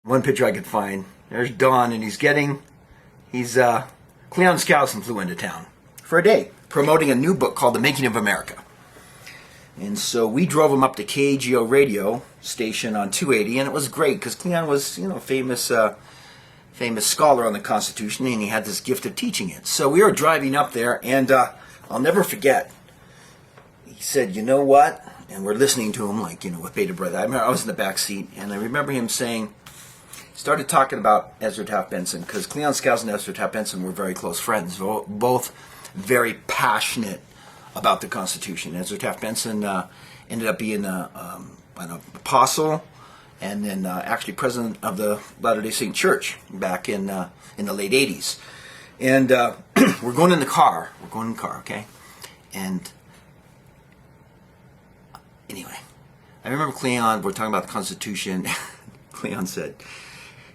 One picture I could find. There's Don, and Cleon Skousen flew into town for a day, promoting a new book called The Making of America. And so we drove him up to KGO radio station on 280, and it was great because Cleon was, a famous scholar on the Constitution, and he had this gift of teaching it. So we were driving up there, and I'll never forget. He said, "You know what?" And we're listening to him, with bated breath. I was in the back seat, and I remember him saying, started talking about Ezra Taft Benson, because Cleon Skousen and Ezra Taft Benson were very close friends, both very passionate about the Constitution. Ezra Taft Benson ended up being an apostle, and then actually president of the Latter-day Saint Church back in the late 80s. And we're going in the car, okay? And anyway, I remember Cleon, we're talking about the Constitution. Cleon said,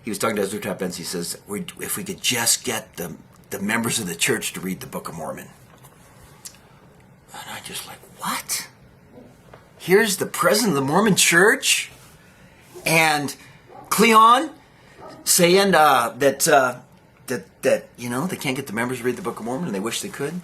he was talking to Ezra Taft Benson, he says, if we could just get the members of the church to read the Book of Mormon. And I just what? Here's the president of the Mormon church? And Cleon saying that they can't get the members to read the Book of Mormon and they wish they could.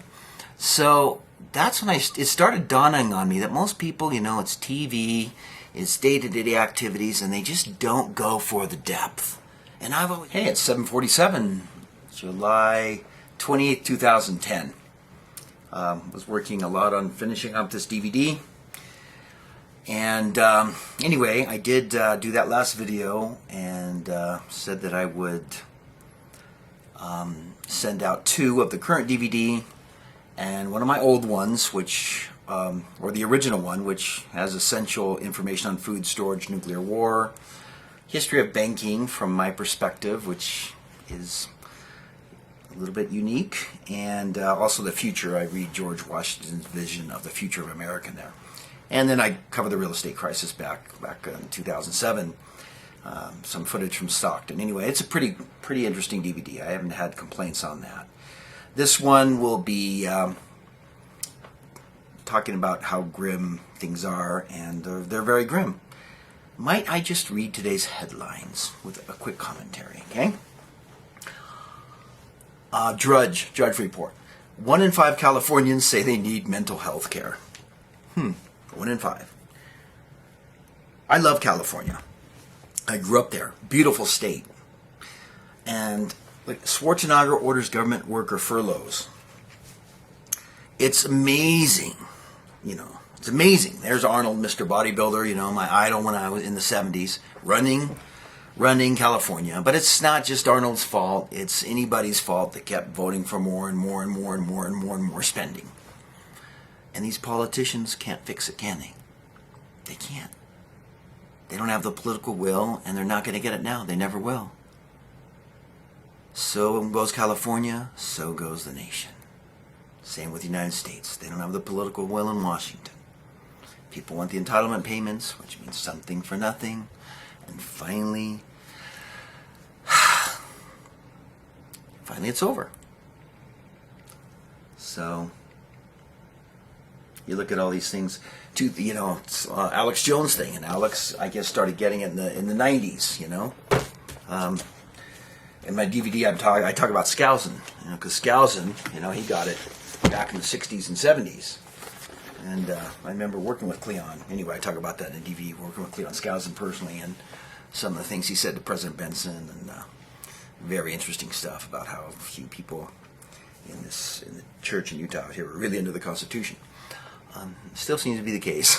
So that's when it started dawning on me that most people, it's TV, it's day-to-day activities, and they just don't go for the depth. And I've always, hey, it's 7:47, July 28th, 2010. Was working a lot on finishing up this DVD. And anyway, I did do that last video and said that I would send out 2 of the current DVD and one of my old ones, which, or the original one, which has essential information on food storage, nuclear war, history of banking from my perspective, which is a little bit unique, and also the future. I read George Washington's vision of the future of America there. And then I cover the real estate crisis back in 2007. Some footage from Stockton. Anyway, it's a pretty interesting DVD. I haven't had complaints on that. This one will be talking about how grim things are, and they're very grim. Might I just read today's headlines with a quick commentary, okay? Drudge report. 1 in 5 Californians say they need mental health care. 1 in 5. I love California. I grew up there. Beautiful state. And Schwarzenegger orders government worker furloughs. It's amazing. It's amazing. There's Arnold, Mr. Bodybuilder, my idol when I was in the 70s, running California. But it's not just Arnold's fault. It's anybody's fault that kept voting for more and more and more and more and more and more spending. And these politicians can't fix it, can they? They can't. They don't have the political will, and they're not going to get it now. They never will. So goes California, so goes the nation. Same with the United States. They don't have the political will in Washington. People want the entitlement payments, which means something for nothing. And finally it's over. So you look at all these things. It's Alex Jones thing, and Alex, I guess, started getting it in the 90s. In my DVD, I talk about Skousen, because Skousen, he got it back in the 60s and 70s. And I remember working with Cleon. Anyway, I talk about that in the DVD, working with Cleon Skousen personally, and some of the things he said to President Benson, and very interesting stuff about how few people in the church in Utah here were really into the Constitution. Still seems to be the case.